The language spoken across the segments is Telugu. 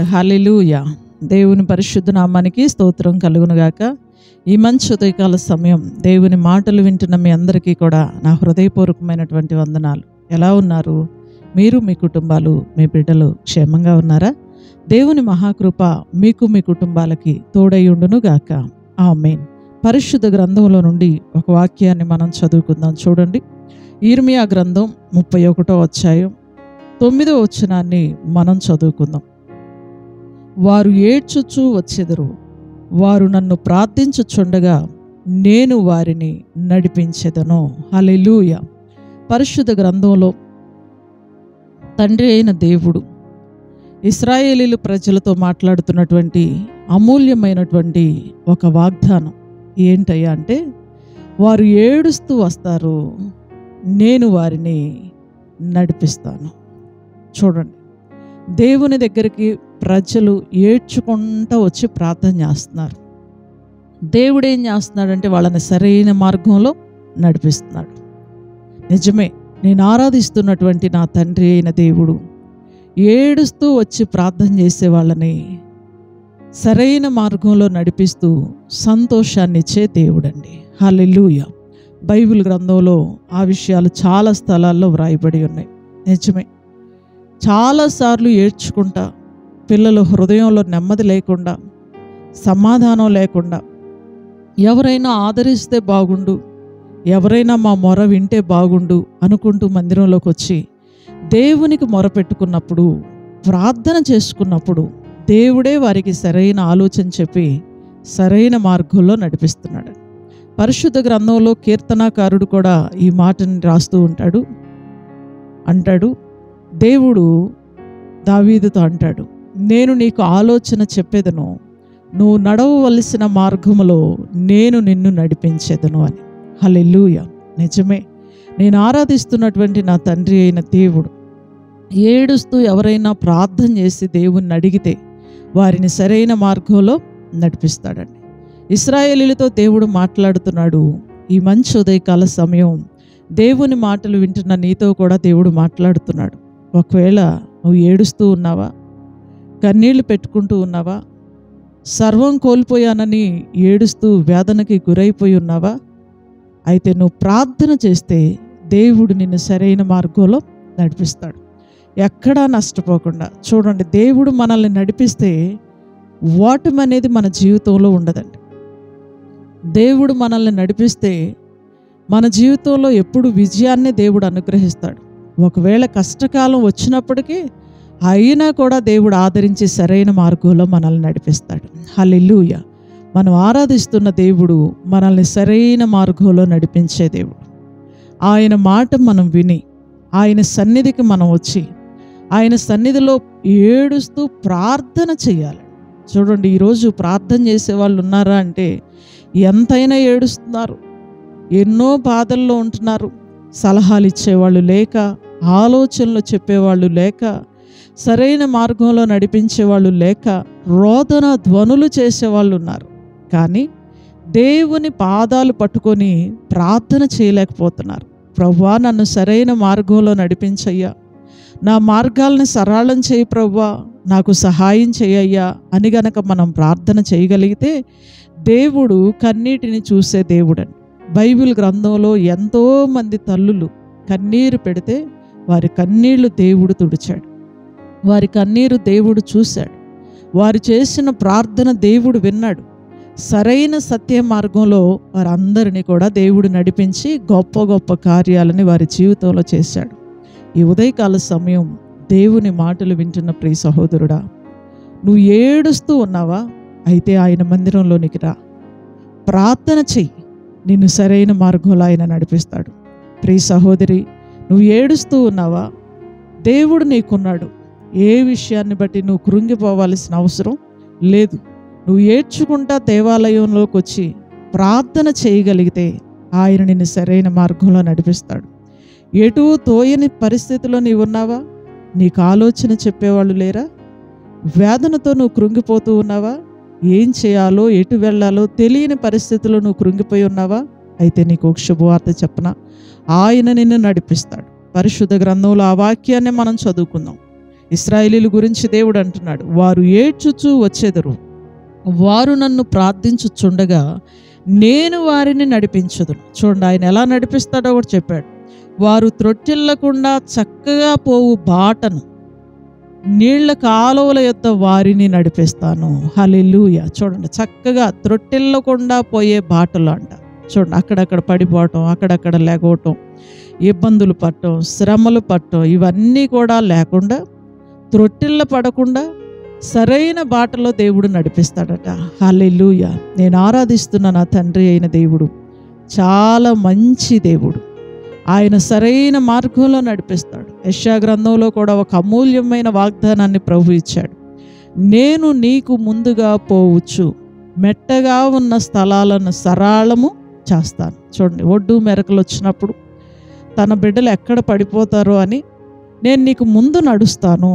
చేస్తాడు. హల్లెలూయా. దేవుని పరిశుద్ధ నామానికి స్తోత్రం కలుగునుగాక. ఈ మంచి ఉదయకాల సమయం దేవుని మాటలు వింటున్న మీ అందరికీ కూడా నా హృదయపూర్వకమైనటువంటి వందనాలు. ఎలా ఉన్నారు? మీరు, మీ కుటుంబాలు, మీ బిడ్డలు క్షేమంగా ఉన్నారా? దేవుని మహాకృప మీకు, మీ కుటుంబాలకి తోడై ఉండును గాక. ఆమేన్. పరిశుద్ధ గ్రంథంలో నుండి ఒక వాక్యాన్ని మనం చదువుకుందాం. చూడండి, యిర్మీయా గ్రంథం 31వ అధ్యాయం 9వ వచనాన్ని మనం చదువుకుందాం. వారు ఏడ్చుచూ వచ్చెదరు, వారు నన్ను ప్రార్థించుచుండగా నేను వారిని నడిపించెదను. హల్లెలూయా. పరిశుద్ధ గ్రంథంలో తండ్రి అయిన దేవుడు ఇశ్రాయేలీలు ప్రజలతో మాట్లాడుతున్నటువంటి అమూల్యమైనటువంటి ఒక వాగ్దానం ఏంటయ్యా అంటే, వారు ఏడుస్తూ వస్తారు, నేను వారిని నడిపిస్తాను. చూడండి, దేవుని దగ్గరికి ప్రజలు ఏడ్చుకుంటూ వచ్చి ప్రార్థన చేస్తున్నారు. దేవుడు ఏం చేస్తున్నాడంటే వాళ్ళని సరైన మార్గంలో నడిపిస్తున్నాడు. నిజమే, నేను ఆరాధిస్తున్నటువంటి నా తండ్రి అయిన దేవుడు ఏడుస్తూ వచ్చి ప్రార్థన చేసే వాళ్ళని సరైన మార్గంలో నడిపిస్తూ సంతోషాన్ని ఇచ్చే దేవుడండి. హల్లెలూయా. బైబిల్ గ్రంథంలో ఆ విషయాలు చాలా స్థలాల్లో వ్రాయబడి ఉన్నాయి. నిజమే, చాలాసార్లు ఏడ్చుకుంటా, పిల్లలు హృదయంలో నెమ్మది లేకుండా, సమాధానం లేకుండా, ఎవరైనా ఆదరిస్తే బాగుండు, ఎవరైనా మా మొర వింటే బాగుండు అనుకుంటూ మందిరంలోకి వచ్చి దేవునికి మొర పెట్టుకున్నప్పుడు, ప్రార్థన చేసుకున్నప్పుడు దేవుడే వారికి సరైన ఆలోచన చెప్పి సరైన మార్గంలో నడిపిస్తున్నాడు. పరిశుద్ధ గ్రంథంలో కీర్తనాకారుడు కూడా ఈ మాటని రాస్తూ అంటాడు, దేవుడు దావీదుతో అంటాడు, నేను నీకు ఆలోచన చెప్పేదను, నువ్వు నడవవలసిన మార్గములో నేను నిన్ను నడిపించేదను అని. హల్లెలూయా. నిజమే, నేను ఆరాధిస్తున్నటువంటి నా తండ్రి అయిన దేవుడు ఏడుస్తూ ఎవరైనా ప్రార్థన చేసి దేవుణ్ణి అడిగితే వారిని సరైన మార్గంలో నడిపిస్తాడండి. ఇశ్రాయేలీలతో దేవుడు మాట్లాడుతున్నాడు. ఈ మంచి ఉదయకాల సమయం దేవుని మాటలు వింటున్న నీతో కూడా దేవుడు మాట్లాడుతున్నాడు. ఒకవేళ నువ్వు ఏడుస్తూ ఉన్నావా, కన్నీళ్లు పెట్టుకుంటూ ఉన్నావా, సర్వం కోల్పోయానని ఏడుస్తూ వేదనకి గురైపోయి ఉన్నావా, అయితే నువ్వు ప్రార్థన చేస్తే దేవుడు నిన్ను సరైన మార్గంలో నడిపిస్తాడు, ఎక్కడా నష్టపోకుండా. చూడండి, దేవుడు మనల్ని నడిపిస్తే ఓటమి అనేది మన జీవితంలో ఉండదండి. దేవుడు మనల్ని నడిపిస్తే మన జీవితంలో ఎప్పుడు విజయాన్ని దేవుడు అనుగ్రహిస్తాడు. ఒకవేళ కష్టకాలం వచ్చినప్పటికీ అయినా కూడా దేవుడు ఆదరించి సరైన మార్గంలో మనల్ని నడిపిస్తాడు. హల్లెలూయా. మనం ఆరాధిస్తున్న దేవుడు మనల్ని సరైన మార్గంలో నడిపించే దేవుడు. ఆయన మాట మనం విని ఆయన సన్నిధికి మనం వచ్చి ఆయన సన్నిధిలో ఏడుస్తూ ప్రార్థన చేయాలి. చూడండి, ఈరోజు ప్రార్థన చేసే వాళ్ళు ఉన్నారా అంటే ఎంతైనా ఏడుస్తున్నారు, ఎన్నో బాధల్లో ఉంటున్నారు, సలహాలు ఇచ్చేవాళ్ళు లేక, ఆలోచనలు చెప్పేవాళ్ళు లేక, సరైన మార్గంలో నడిపించేవాళ్ళు లేక, రోదన ధ్వనులు చేసేవాళ్ళు ఉన్నారు. కానీ దేవుని పాదాలు పట్టుకొని ప్రార్థన చేయలేకపోతున్నారు. ప్రభువా, నన్ను సరైన మార్గంలో నడిపించయ్యా, నా మార్గాలను సరళం చేయి ప్రభువా, నాకు సహాయం చేయయ్యా అని గనక మనం ప్రార్థన చేయగలిగితే దేవుడు కన్నీటిని చూసే దేవుడండి. బైబిల్ గ్రంథంలో ఎంతోమంది తల్లులు కన్నీరు పెడితే వారి కన్నీళ్లు దేవుడు తుడిచాడు, వారి కన్నీరు దేవుడు చూశాడు, వారు చేసిన ప్రార్థన దేవుడు విన్నాడు. సరైన సత్య మార్గంలో వారందరినీ కూడా దేవుడు నడిపించి గొప్ప గొప్ప కార్యాలని వారి జీవితంలో చేశాడు. ఈ ఉదయకాల సమయం దేవుని మాటలు వింటున్న ప్రియ సహోదరుడా, నువ్వు ఏడుస్తూ ఉన్నావా? అయితే ఆయన మందిరంలోనికి రా, ప్రార్థన చెయ్యి, నిన్ను సరైన మార్గంలో ఆయన నడిపిస్తాడు. ప్రియ సహోదరి, నువ్వు ఏడుస్తూ ఉన్నావా? దేవుడు నీకున్నాడు. ఏ విషయాన్ని బట్టి నువ్వు కృంగిపోవాల్సిన అవసరం లేదు. నువ్వు ఏడ్చుకుంటా దేవాలయంలోకి వచ్చి ప్రార్థన చేయగలిగితే ఆయన నిన్ను సరైన మార్గంలో నడిపిస్తాడు. ఎటు తోయని పరిస్థితిలో నీవు ఉన్నావా? నీకు ఆలోచన చెప్పేవాళ్ళు లేరా? వేదనతో నువ్వు కృంగిపోతూ ఉన్నావా? ఏం చేయాలో, ఎటు వెళ్ళాలో తెలియని పరిస్థితిలో నువ్వు కృంగిపోయి ఉన్నావా? అయితే నీకు ఒక శుభవార్త చెప్పనా, ఆయన నిన్ను నడిపిస్తాడు. పరిశుద్ధ గ్రంథంలో ఆ వాక్యాన్ని మనం చదువుకుందాం. ఇశ్రాయేలీయుల గురించి దేవుడు అంటున్నాడు, వారు ఏడ్చుచూ వచ్చెదరు, వారు నన్ను ప్రార్థించుచుండగా నేను వారిని నడిపించుదును. చూడండి, ఆయన ఎలా నడిపిస్తాడో కూడా చెప్పాడు. వారు త్రొట్టిల్లకుండా చక్కగా పోవు బాటను, నీళ్ల కాలువల యొద్ద వారిని నడిపిస్తాను. హల్లెలూయా. చూడండి, చక్కగా త్రొట్టిల్లకుండా పోయే బాటలు అంట. చూడండి, అక్కడక్కడ పడిపోవటం, అక్కడక్కడ లేకపోవటం, ఇబ్బందులు పడటం, శ్రమలు పడటం, ఇవన్నీ కూడా లేకుండా, త్రొట్టిల్ల పడకుండా సరైన బాటలో దేవుడు నడిపిస్తాడట. హల్లెలూయా. నేను ఆరాధిస్తున్న నా తండ్రి అయిన దేవుడు చాలా మంచి దేవుడు. ఆయన సరైన మార్గంలో నడిపిస్తాడు. యెషయా గ్రంథంలో కూడా ఒక అమూల్యమైన వాగ్దానాన్ని ప్రభు ఇచ్చాడు. నేను నీకు ముందుగా పోవచ్చు, మెట్టగా ఉన్న స్థలాలను సరళము చేస్తాను. చూడండి, ఒడ్డు మెరకలు వచ్చినప్పుడు తన బిడ్డలు ఎక్కడ పడిపోతారో అని నేను నీకు ముందు నడుస్తాను,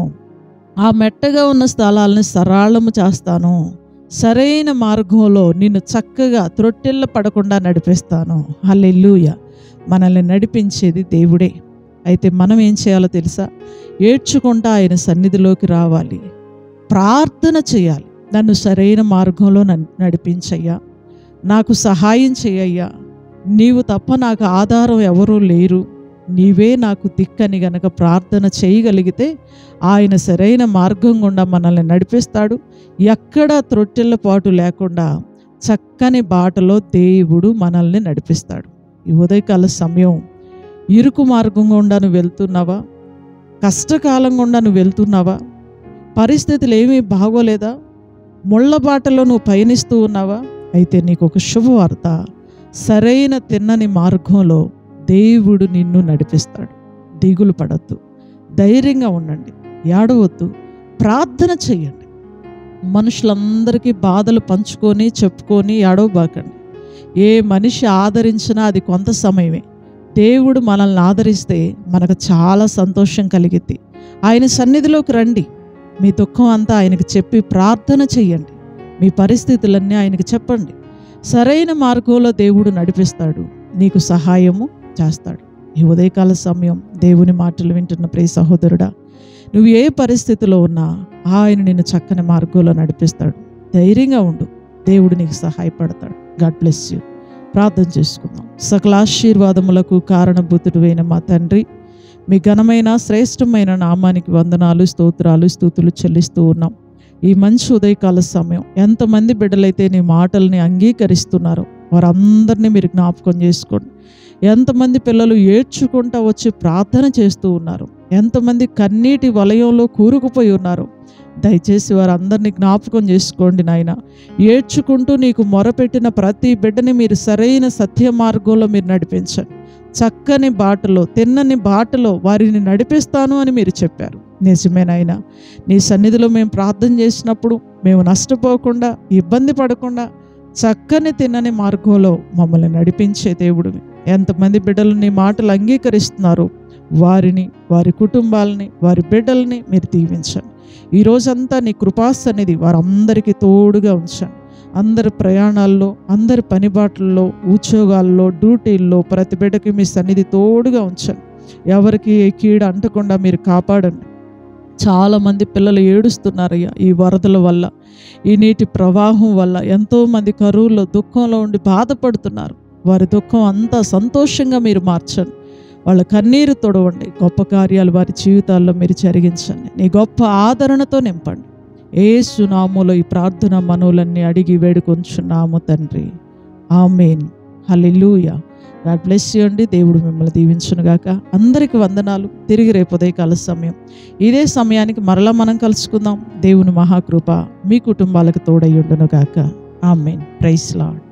ఆ మెట్టగా ఉన్న స్థలాలను సరళము చేస్తాను, సరైన మార్గంలో నిన్ను చక్కగా త్రొట్టిల్ల పడకుండా నడిపిస్తాను. హల్లెలూయా. మనల్ని నడిపించేది దేవుడే. అయితే మనం ఏం చేయాలో తెలుసా? ఏడ్చుకుంటా ఆయన సన్నిధిలోకి రావాలి, ప్రార్థన చేయాలి. నన్ను సరైన మార్గంలో నడిపించయ్యా, నాకు సహాయం చేయయ్యా, నీవు తప్ప నాకు ఆధారం ఎవరూ లేరు, నీవే నాకు దిక్కని గనక ప్రార్థన చేయగలిగితే ఆయన సరైన మార్గం గుండా మనల్ని నడిపిస్తాడు. ఎక్కడ త్రొట్టిల్లపాటు లేకుండా చక్కని బాటలో దేవుడు మనల్ని నడిపిస్తాడు. ఈ ఉదయకాల సమయం ఇరుకు మార్గం గుండా నువ్వు వెళ్తున్నావా? కష్టకాలం గుండా నువ్వు వెళ్తున్నావా? పరిస్థితులు ఏమీ బాగోలేదా? ముళ్ళ బాటలో నువ్వు పయనిస్తూ ఉన్నావా? అయితే నీకు ఒక శుభవార్త, సరైన తిన్నని మార్గంలో దేవుడు నిన్ను నడిపిస్తాడు. దిగులు పడద్దు, ధైర్యంగా ఉండండి, ఏడవద్దు, ప్రార్థన చెయ్యండి. మనుషులందరికీ బాధలు పంచుకొని చెప్పుకొని ఏడవబాకండి. ఏ మనిషి ఆదరించినా అది కొంత సమయమే. దేవుడు మనల్ని ఆదరిస్తే మనకు చాలా సంతోషం కలిగిద్ది. ఆయన సన్నిధిలోకి రండి, మీ దుఃఖం అంతా ఆయనకి చెప్పి ప్రార్థన చెయ్యండి. మీ పరిస్థితులన్నీ ఆయనకి చెప్పండి. సరైన మార్గంలో దేవుడు నడిపిస్తాడు, నీకు సహాయము చేస్తాడు. ఈ ఉదయకాల సమయం దేవుని మాటలు వింటున్న ప్రియ సహోదరుడా, నువ్వు ఏ పరిస్థితిలో ఉన్నా ఆయన నిన్ను చక్కని మార్గంలో నడిపిస్తాడు. ధైర్యంగా ఉండు, దేవుడు నీకు సహాయపడతాడు. God bless you. ప్రార్థన చేసుకుందాం. సకల ఆశీర్వాదములకు కారణభూతుడైన మా తండ్రి, మీ ఘనమైన శ్రేష్టమైన నామానికి వందనాలు, స్తోత్రాలు, స్తుతులు చెల్లిస్తూ ఉన్నాం. ఈ మంచి ఉదయకాల సమయం ఎంతమంది బిడ్డలైతే నీ మాటల్ని అంగీకరిస్తున్నారో వారందరినీ మీరు జ్ఞాపకం చేసుకోండి. ఎంతమంది పిల్లలు ఏడ్చుకుంటూ వచ్చి ప్రార్థన చేస్తూ ఉన్నారు, ఎంతమంది కన్నీటి వలయంలో కూరుకుపోయి ఉన్నారు, దయచేసి వారందరినీ జ్ఞాపకం చేసుకోండి నాయన. ఏడ్చుకుంటూ నీకు మొరపెట్టిన ప్రతి బిడ్డని మీరు సరైన సత్య మార్గంలో మీరు నడిపించండి. చక్కని బాటలో, తిన్నని బాటలో వారిని నడిపిస్తాను అని మీరు చెప్పారు. నిజమేనాయనా, నీ సన్నిధిలో మేము ప్రార్థన చేసినప్పుడు మేము నష్టపోకుండా, ఇబ్బంది పడకుండా చక్కని తిన్నని మార్గంలో మమ్మల్ని నడిపించే దేవుడివి. ఎంతమంది బిడ్డలు నీ మాటలు అంగీకరిస్తున్నారో వారిని, వారి కుటుంబాలని, వారి బిడ్డల్ని మీరు దీవించండి. ఈ రోజంతా నీ కృపాసన్నిధి వారందరికీ తోడుగా ఉంచండి. అందరి ప్రయాణాల్లో, అందరి పనిబాట్లలో, ఉద్యోగాల్లో, డ్యూటీల్లో ప్రతి బిడ్డకి మీ సన్నిధి తోడుగా ఉంచండి. ఎవరికి ఏ కీడు అంటకుండా మీరు కాపాడండి. చాలామంది పిల్లలు ఏడుస్తున్నారయ్యా ఈ వరదల వల్ల, ఈ నీటి ప్రవాహం వల్ల. ఎంతోమంది కరువుల్లో, దుఃఖంలో ఉండి బాధపడుతున్నారు. వారి దుఃఖం అంతా సంతోషంగా మీరు మార్చండి. వాళ్ళ కన్నీరు తొడవండి. గొప్ప కార్యాలు వారి జీవితాల్లో మీరు జరిగించండి. నీ గొప్ప ఆదరణతో నింపండి. యేసు నామములో ఈ ప్రార్థన మనవులన్నీ అడిగి వేడుకొంచున్నాము తండ్రి. ఆమేన్. హల్లెలూయా. గాడ్ బ్లెస్ యూ అండి. దేవుడు మిమ్మల్ని దీవించునుగాక. అందరికీ వందనాలు. తిరిగి రేపు ఉదయకాల సమయం ఇదే సమయానికి మరలా మనం కలుసుకుందాం. దేవుని మహాకృప మీ కుటుంబాలకు తోడై ఉండునుగాక. ఆమేన్. Praise lord.